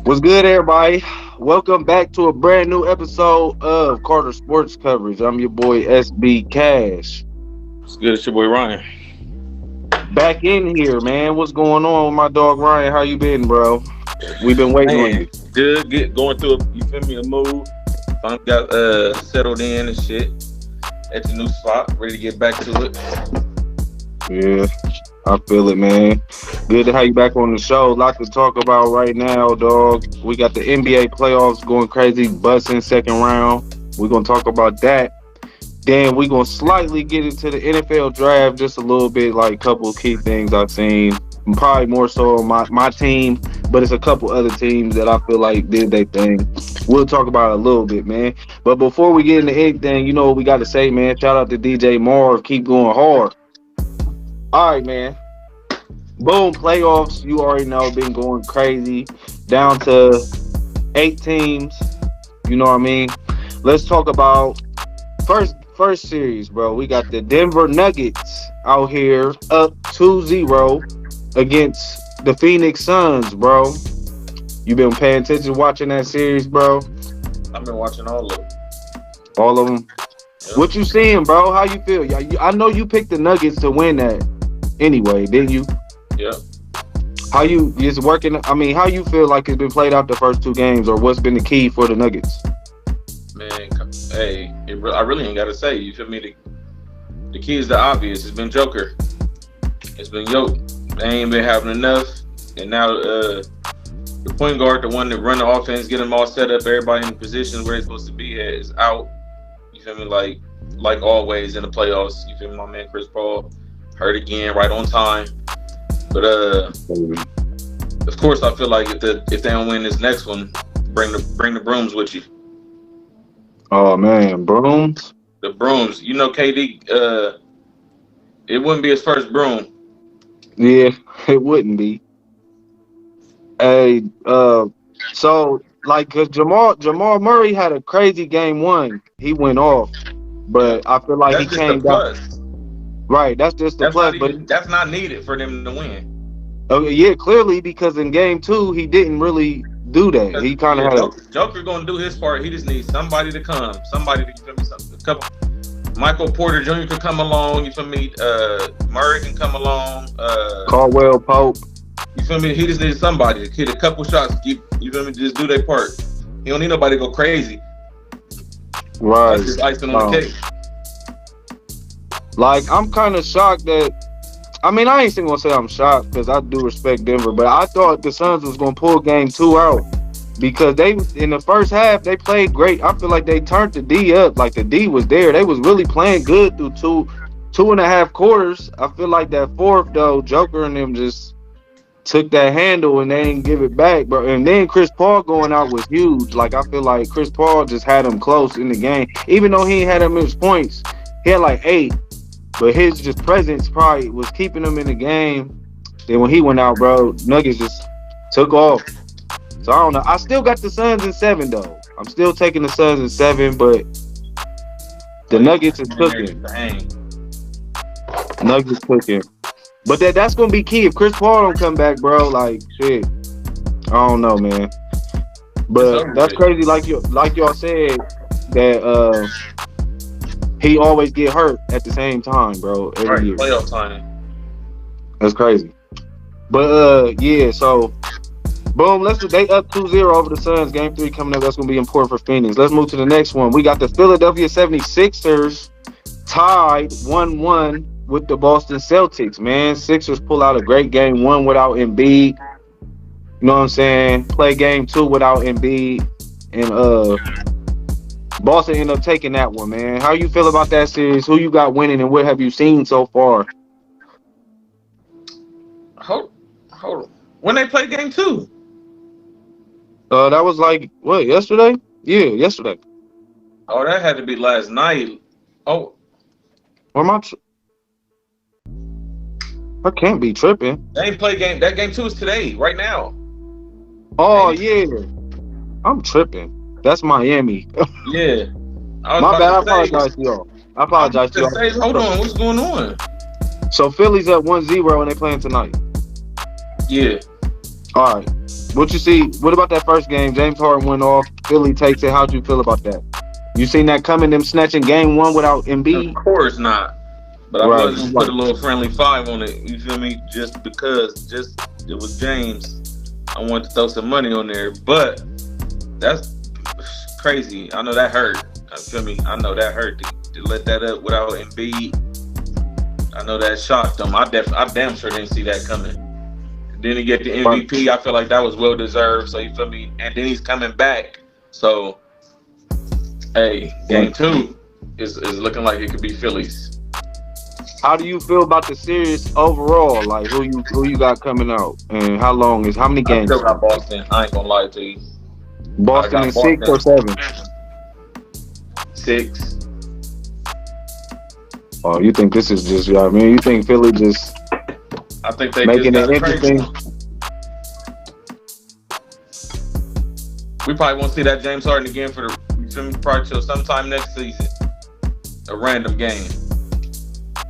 What's good, everybody? Welcome back to a brand new episode of Carter Sports Coverage. I'm your boy SB Cash. It's good. It's your boy Ryan. Back in here, man. What's going on with my dog Ryan? How you been, bro? We've been waiting on Man, you. good. Going through a, you feel me, a move. Finally got settled in and shit at the new spot. Ready to get back to it. Yeah, I feel it, man. Good to have you back on the show. A lot to talk about right now, dog. We got the NBA playoffs going crazy, busting second round. We're gonna talk about that. Then we're gonna slightly get into the NFL draft just a little bit, like a couple of key things I've seen. Probably more so on my team, but it's a couple other teams that I feel like did their thing. We'll talk about it a little bit, man. But before we get into anything, you know what we gotta say, man. Shout out to DJ Marv. Keep going hard. All right, man. Boom, playoffs. You already know, been going crazy. Down to 8 teams. You know what I mean? Let's talk about first series, bro. We got the Denver Nuggets out here up 2-0 against the Phoenix Suns, bro. You been paying attention watching that series, bro? I've been watching all of them. All of them. Yep. What you seeing, bro? How you feel? I know you picked the Nuggets to win that anyway, didn't you? Yep. How you is working? I mean, how you feel like it's been played out the first two games, or what's been the key for the Nuggets? Man, hey, I really ain't got to say. You feel me? The key is the obvious. It's been Joker. It's been Yoke. They ain't been having enough. And now the point guard, the one that run the offense, get them all set up, everybody in position where they're supposed to be at is out. You feel me? Like always in the playoffs. You feel me? My man Chris Paul hurt again, right on time. But of course, I feel like if they don't win this next one, bring the brooms with you. Oh man, brooms. The brooms. You know, KD. It wouldn't be his first broom. Yeah, it wouldn't be. Hey, so like, cause Jamal Murray had a crazy game one. He went off, but I feel like That's he just came a back. plus. Right, that's just the plus. But That's not needed for them to win. yeah, clearly because in game two he didn't really do that. He kind of had a Joker gonna do his part. He just needs somebody to come. Somebody to give me something. A couple. Michael Porter Jr. could come along. You feel me? Murray can come along. Caldwell Pope. You feel me? He just needs somebody to hit a couple shots. You feel me? Just do their part. He don't need nobody to go crazy. Right. That's just icing on the cake. Like, I'm kind of shocked that. I mean, I ain't even gonna say I'm shocked because I do respect Denver, but I thought the Suns was gonna pull game two out because they in the first half they played great. I feel like they turned the D up, like the D was there. They was really playing good through two and a half quarters. I feel like that fourth though, Joker and them just took that handle and they didn't give it back, bro. And then Chris Paul going out was huge. Like, I feel like Chris Paul just had him close in the game, even though he ain't had him his points. He had like 8. But his just presence probably was keeping him in the game. Then when he went out, bro, Nuggets just took off. So I don't know. I still got the Suns in 7 though. I'm still taking the Suns in 7, but the Nuggets is cooking. Nuggets cooking. But that's gonna be key if Chris Paul don't come back, bro. Like shit. I don't know, man. But that's crazy. Like y'all said that he always get hurt at the same time, bro. Every year. Playoff time. That's crazy. But yeah, so boom, they up 2-0 over the Suns. Game 3 coming up. That's gonna be important for Phoenix. Let's move to the next one. We got the Philadelphia 76ers tied 1-1 with the Boston Celtics, man. Sixers pull out a great game 1 without Embiid. You know what I'm saying? Play game 2 without Embiid. And Boston ended up taking that one, man. How you feel about that series? Who you got winning, and what have you seen so far? Hold on. When they play game 2? That was like what, yesterday? Yeah, yesterday. Oh, that had to be last night. Oh, Where am I? I can't be tripping. they ain't play game. That game 2 is today, right now. Oh yeah, I'm tripping. That's Miami. Yeah. My bad. I apologize to y'all. I apologize to y'all. Hold on. What's going on? So Philly's up 1-0 and they playing tonight. Yeah. All right. What you see? What about that first game? James Harden went off. Philly takes it. How'd you feel about that? You seen that coming? Them snatching game one without Of Embiid? course not. But I Right. was gonna put a little friendly five on it. You feel me? Just because, it was James. I wanted to throw some money on there, but that's crazy. I know that hurt. You feel me? I know that hurt to let that up without Embiid. I know that shocked them. I damn sure didn't see that coming. Then he get the MVP. I feel like that was well deserved. So you feel me? And then he's coming back. So hey, game two is looking like it could be Phillies. How do you feel about the series overall? Like who you got coming out, and how many I games? still got Boston. I ain't gonna lie to you. Boston in 6 or 7? 6. Oh, you think this is just? I mean, you think Philly just I think they making just it got interesting? We probably won't see that James Harden again for the, you feel me, probably till sometime next season. A random game.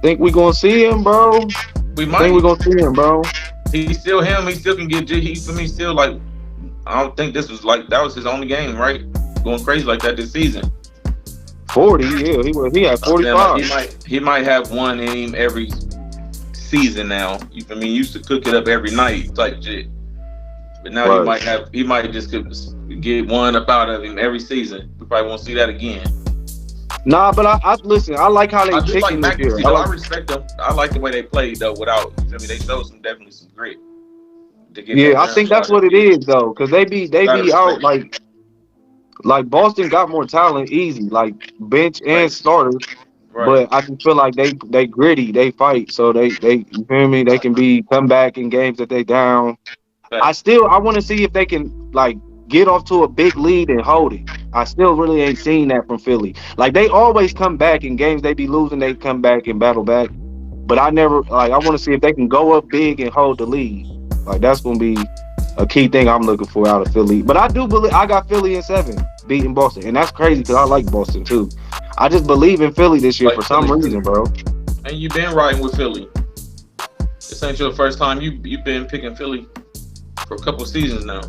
Think we gonna see him, bro? We might. Think we gonna see him, bro? He's still him. He still can get. He for me still like. I don't think this was like that was his only game, right? Going crazy like that this season. 40, yeah, he had 45. Like, he might have one in him every season now. You feel me? He used to cook it up every night type shit. But now he might just get one up out of him every season. We probably won't see that again. Nah, but I listen. I like how they picking this year. I respect them. I like the way they played though. Without, you feel me, they showed definitely some grit. Yeah, I think that's what it is though, because they be out like Boston got more talent easy, like bench and starters. Right. But I just feel like they gritty, they fight, so they you feel me? They can come back in games that they down. Right. I want to see if they can like get off to a big lead and hold it. I still really ain't seen that from Philly. Like they always come back in games they be losing, they come back and battle back. But I want to see if they can go up big and hold the lead. Like that's gonna be a key thing I'm looking for out of Philly. But I do believe I got Philly in 7 beating Boston, and that's crazy because I like Boston too. I just believe in Philly this year for some reason, bro. And you've been riding with Philly. This ain't your first time you've been picking Philly for a couple seasons now.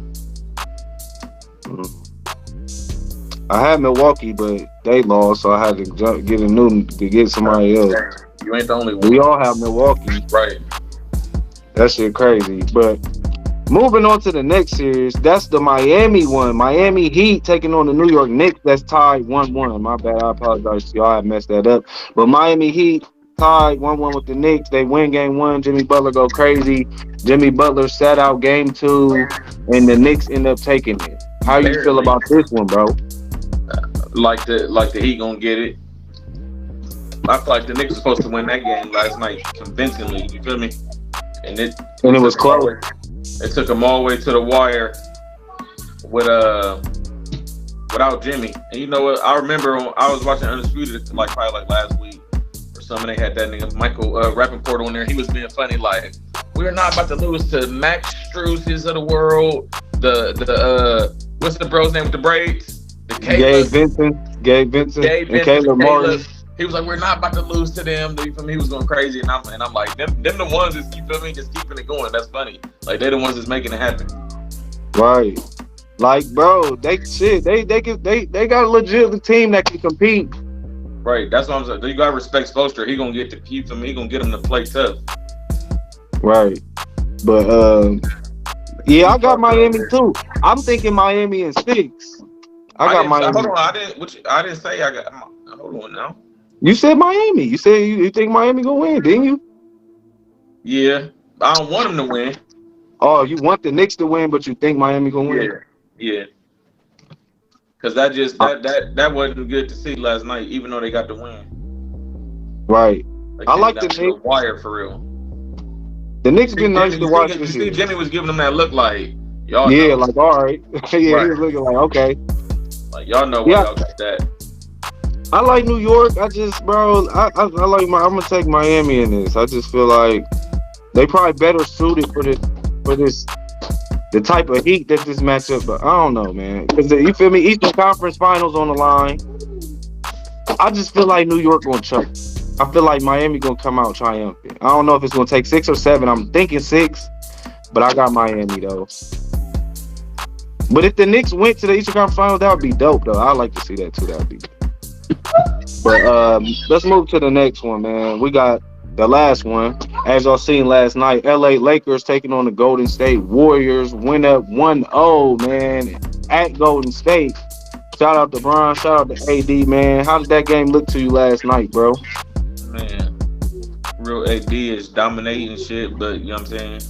I had Milwaukee, but they lost, so I had to get somebody else. You ain't the only one. We all have Milwaukee, right? That shit crazy. But moving on to the next series, that's the Miami one. Miami Heat taking on the New York Knicks. That's tied 1-1. My bad. I apologize to y'all. I messed that up. But Miami Heat tied 1-1 with the Knicks. They win game 1. Jimmy Butler go crazy. Jimmy Butler sat out game 2, and the Knicks end up taking it. How you feel about this one, bro? Like the Heat gonna get it. I feel like the Knicks were supposed to win that game last night convincingly. You feel me? And it was close. It took them all the way to the wire with without Jimmy. And you know what? I remember I was watching Undisputed probably last week or something. They had that nigga Michael Rappaport on there. He was being funny like, we're not about to lose to Max Struses of the world. The what's the bro's name with the braids? Gabe Vincent, and Caleb Martin. He was like, we're not about to lose to them. You feel me? He was going crazy, and I'm like, them the ones that's, you feel me, just keeping it going. That's funny. Like they're the ones that's making it happen. Right. Like, bro, they got a legit team that can compete. Right. That's what I'm saying. You gotta respect Spoelstra. He gonna get to keep them. He gonna get them to play tough. Right. But yeah, I got Miami too. I'm thinking Miami in 6. I got Miami. Hold on, I didn't say I got. Hold on now. You said Miami. You said you think Miami gonna win, didn't you? Yeah, I don't want them to win. Oh, you want the Knicks to win, but you think Miami gonna win? Yeah. Because that wasn't good to see last night, even though they got the win. Right. I like the Knicks. Wire for real. The Knicks been nice to watch this year. Jimmy was giving them that look like y'all. Yeah, know. Like all right. Yeah, right. He was looking like okay. Like y'all know y'all got that. I like New York. I just, bro, I like I'm gonna take Miami in this. I just feel like they probably better suited for this the type of heat that this matchup. But I don't know, man. Because you feel me, Eastern Conference Finals on the line. I just feel like New York gonna choke. I feel like Miami gonna come out triumphant. I don't know if it's gonna take 6 or 7. I'm thinking 6, but I got Miami though. But if the Knicks went to the Eastern Conference Finals, that would be dope though. I'd like to see that too. That would be. But let's move to the next one, man. We got the last one. As y'all seen last night, LA Lakers taking on the Golden State Warriors. Went up 1-0, man, at Golden State. Shout out to Bron. Shout out to AD, man. How did that game look to you last night, bro? Man, real AD is dominating shit, but you know what I'm saying?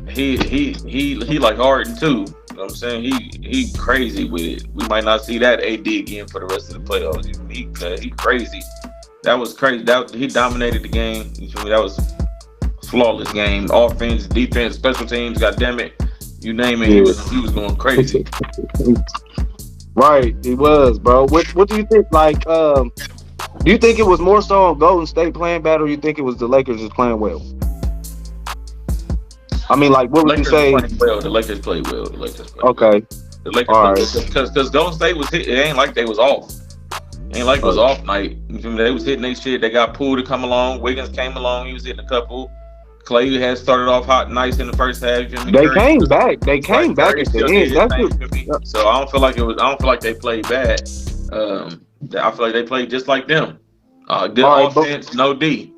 He like Harden too. You know what I'm saying? He crazy with it. We might not see that AD again for the rest of the playoffs. He crazy. That was crazy. He dominated the game. You feel me? That was a flawless game. Offense, defense, special teams. God damn it, you name it. Yeah. He was going crazy. Right, he was, bro. What do you think? Like, do you think it was more so on Golden State playing bad, or you think it was the Lakers just playing well? I mean, like, what would you say? The Lakers played well. Okay. The Lakers played well. Because Golden State was hit. It ain't like they was off. It ain't like it was off night. You feel me? They was hitting their shit. They got Poole to come along. Wiggins came along. He was hitting a couple. Clay had started off hot and nice in the first half. You feel me? They came back. They came back at the end. That's so I don't feel like it was. I don't feel like they played bad. I feel like they played just like them. Good offense, no D.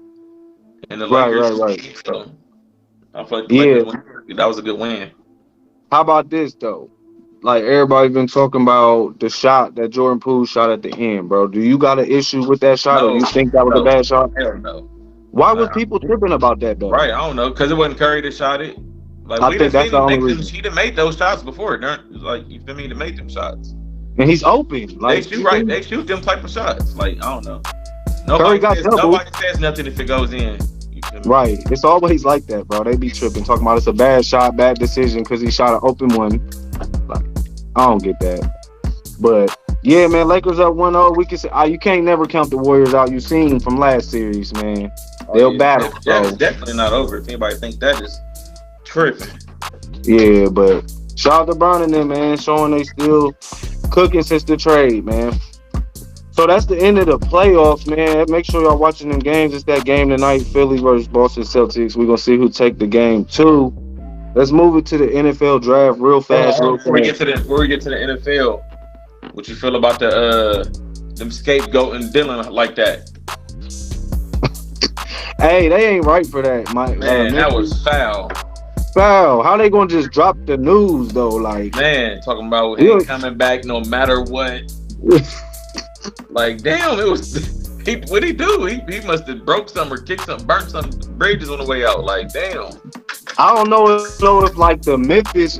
And the Lakers. Right. So, I feel like that was a good win. How about this though? Like everybody's been talking about the shot that Jordan Poole shot at the end, bro. Do you got an issue with that shot, or you think that was a bad shot? Hell no. Why was people tripping about that though? Right, I don't know, because it wasn't Curry that shot it. Like I think that's the only reason. He done made those shots before. Like you feel me? They made them shots. And he's open. Like they shoot them type of shots. Like I don't know. Nobody says nothing if it goes in. Right. It's always like that, bro. They be tripping, talking about it's a bad shot, bad decision because he shot an open one. Like, I don't get that. But yeah, man, Lakers up 1-0. We can say you can't never count the Warriors out. You seen them from last series, man. They'll battle. That's definitely not over. If anybody think that is tripping. Yeah, but shout out to Bron and them, man, showing they still cooking since the trade, man. So that's the end of the playoffs, man. Make sure y'all watching them games. It's that game tonight, Philly versus Boston Celtics. We're going to see who take the game, too. Let's move it to the NFL draft real fast. Before we get to the NFL, what you feel about them scapegoating Dylan like that? Hey, they ain't right for that. Man, that was foul. Foul. How they going to just drop the news, though? Like, man, talking about him coming back no matter what. Like, damn, it was. What'd he do? He must have broke some or kicked some, burnt some bridges on the way out. Like, damn. I don't know if like the Memphis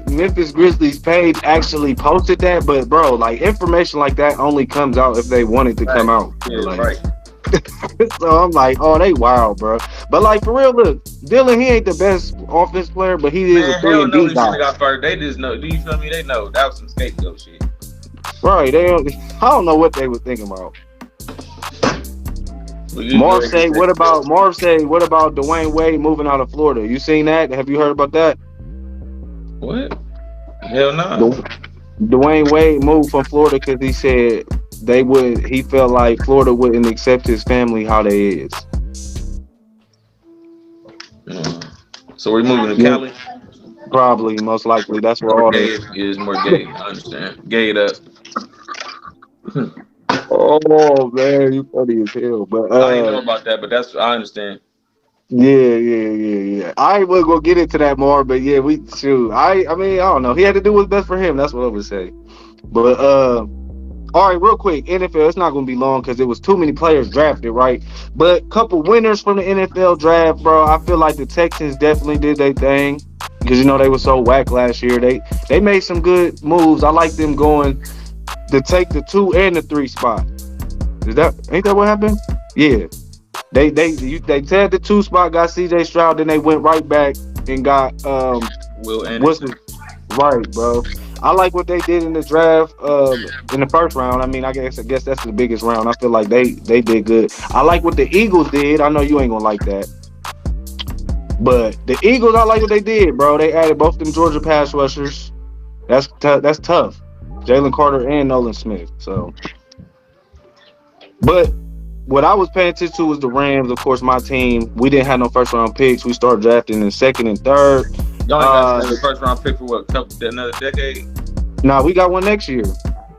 Grizzlies page actually posted that, but bro, like information like that only comes out if they want it to come out. Yeah, like, right. So I'm like, oh, they wild, bro. But like for real, look, Dylan, he ain't the best offense player, but he is a 3-and-D guy. Got fired. They just know. Do you feel me? They know that was some scapegoat shit. Right. I don't know what they were thinking about. Marv say, what about Dwayne Wade moving out of Florida? You seen that? Have you heard about that? What? Hell no. Dwayne Wade moved from Florida because he said he felt like Florida wouldn't accept his family how they is. So we're moving to Cali? Probably, most likely. That's where all gay is more gay. I understand. Gay it up. Oh man, you funny as hell. But I didn't know about that, but I understand. Yeah. I ain't gonna get into that more, but yeah, I mean, I don't know. He had to do what's best for him. That's what I would say. But all right, real quick, NFL. It's not gonna be long because there was too many players drafted, right? But couple winners from the NFL draft, bro. I feel like the Texans definitely did their thing because they were so whack last year. They made some good moves. I like them going to take the 2 and the 3 spot. Ain't that what happened? Yeah. They tagged the 2 spot, got CJ Stroud, then they went right back and got Will Anderson. Right, bro. I like what they did in the draft in the first round. I mean, I guess that's the biggest round. I feel like they did good. I like what the Eagles did. I know you ain't gonna like that. But the Eagles, I like what they did, bro. They added both them Georgia pass rushers. That's tough. Jalen Carter and Nolan Smith. So, but what I was paying attention to was the Rams. Of course, my team. We didn't have no first round picks. We started drafting in second and third. Y'all ain't got the first round pick for what? Another decade? Nah, we got one next year.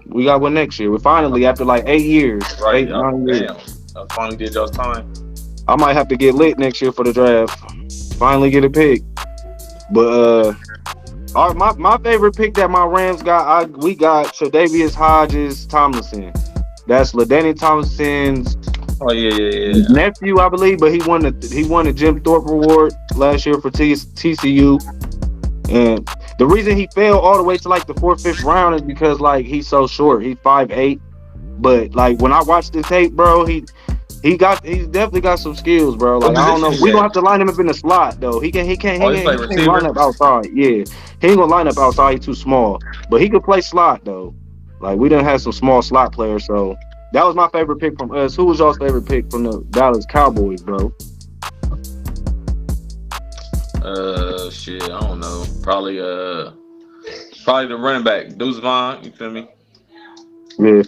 We got one next year. We finally, after like 8 years, Right. 9 years. Damn. I finally did y'all's time. I might have to get lit next year for the draft. Finally get a pick. But my favorite pick that my Rams got, we got Tre'Davious Hodges Tomlinson. That's LaDainian Tomlinson's Oh yeah. nephew, I believe. But he won the Jim Thorpe Award last year for TCU. And the reason he fell all the way to like the 4th, 5th round is because like he's so short. He's 5'8". But like when I watched the tape, bro, he's definitely got some skills, bro. Like I don't know. We gonna have to line him up in the slot though. He can't line up outside. Yeah. He ain't gonna line up outside, he's too small. But he could play slot though. Like we done had some small slot players, so that was my favorite pick from us. Who was y'all's favorite pick from the Dallas Cowboys, bro? Shit, I don't know. Probably the running back, Deuce Vaughn. You feel me? Yeah.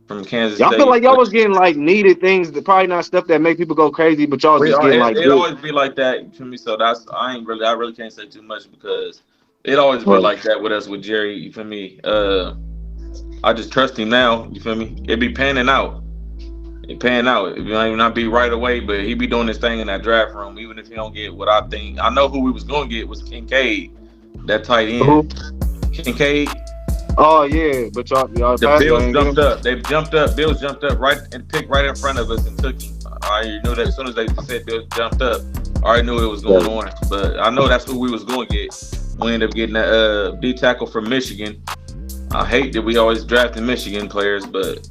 From Kansas y'all State. Feel like y'all was getting like needed things that probably not stuff that make people go crazy, but y'all just getting like it always be like that. You feel me? So I really can't say too much because it always be like that with us with Jerry. You feel me? I just trust him now. You feel me? It be panning out. It pan out. It might not be right away, but he be doing this thing in that draft room. Even if he don't get what I think, I know who we was gonna get was Kincaid, that tight end. Who? Kincaid. Oh yeah, but y'all the Bills jumped up. They jumped up. Bills jumped up right and picked right in front of us and took him. I already knew that as soon as they said Bills jumped up, I already knew it was going on. But I know that's who we was going to get. We ended up getting that D tackle from Michigan. I hate that we always drafting Michigan players, but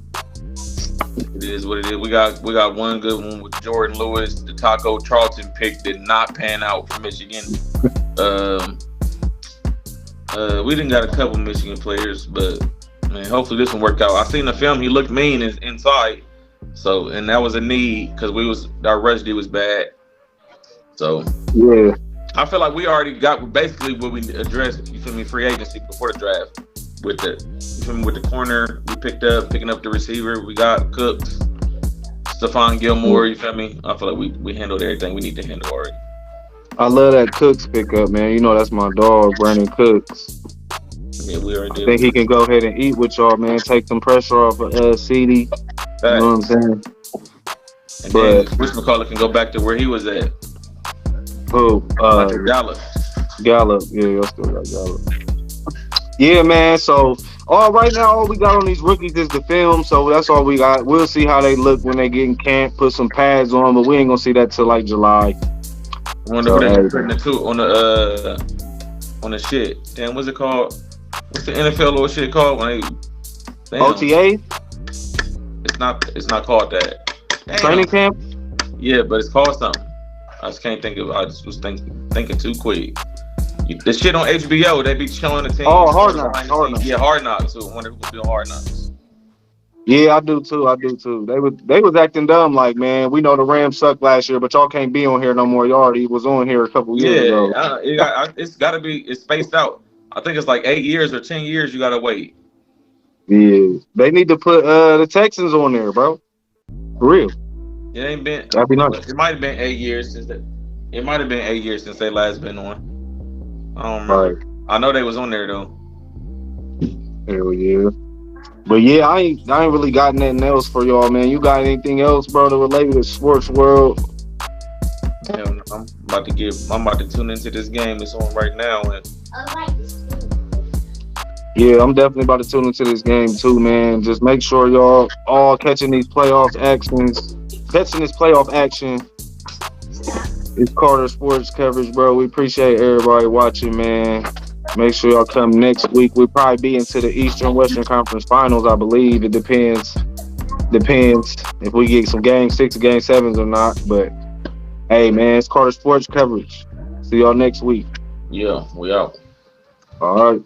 it is what it is. We got one good one with Jordan Lewis. The Taco Charlton pick did not pan out for Michigan. We didn't got a couple Michigan players, but man, hopefully this one work out. I seen the film; he looked mean inside, so and that was a need because our rush D was bad. So yeah, I feel like we already got basically what we addressed. You feel me? Free agency before the draft with the corner we picking up the receiver. We got Cooks, Stephon Gilmore. You feel me? I feel like we handled everything we need to handle already. I love that Cooks pickup, man. You know that's my dog, Brandon Cooks. Yeah, we already did. I think he can go ahead and eat with y'all, man. Take some pressure off of CD. You know what I'm saying? And then whatchamacallit can go back to where he was at. Who? Gallup. Gallup. Yeah, y'all still got Gallup. Yeah, man. So, right now, all we got on these rookies is the film. So that's all we got. We'll see how they look when they get in camp. Put some pads on, but we ain't gonna see that till like July. I wonder what they're putting on the shit. Damn, what's it called? What's the NFL little shit called when they? OTA? It's not called that. Damn. Training camp? Yeah, but it's called something. I just can't think of. I just was thinking too quick. The shit on HBO, they be showing the team. Oh, Hard Knocks. Yeah, Hard Knocks. So I wonder who's doing Hard Knocks. Yeah, I do too. They was acting dumb, like, man, we know the Rams sucked last year, but y'all can't be on here no more. Y'all already was on here a couple years ago. It's got to be. It's spaced out. I think it's like 8 years or 10 years. You gotta wait. Yeah, they need to put the Texans on there, bro. For real. It ain't been. That'd be nice. It might have been 8 years since that. It might have been 8 years since they last been on. I don't remember. Right. I know they was on there though. Hell yeah. But yeah, I ain't really got nothing else for y'all, man. You got anything else, bro, to relate to the sports world? Hell no, I'm about to tune into this game. It's on right now, and yeah, I'm definitely about to tune into this game too, man. Just make sure y'all all catching this playoff action. It's Carter Sports Coverage, bro. We appreciate everybody watching, man. Make sure y'all come next week. We'll probably be into the Eastern Western Conference Finals, I believe. It depends if we get some Game 6 or Game 7s or not. But, hey, man, it's Carter Sports Coverage. See y'all next week. Yeah, we out. All right.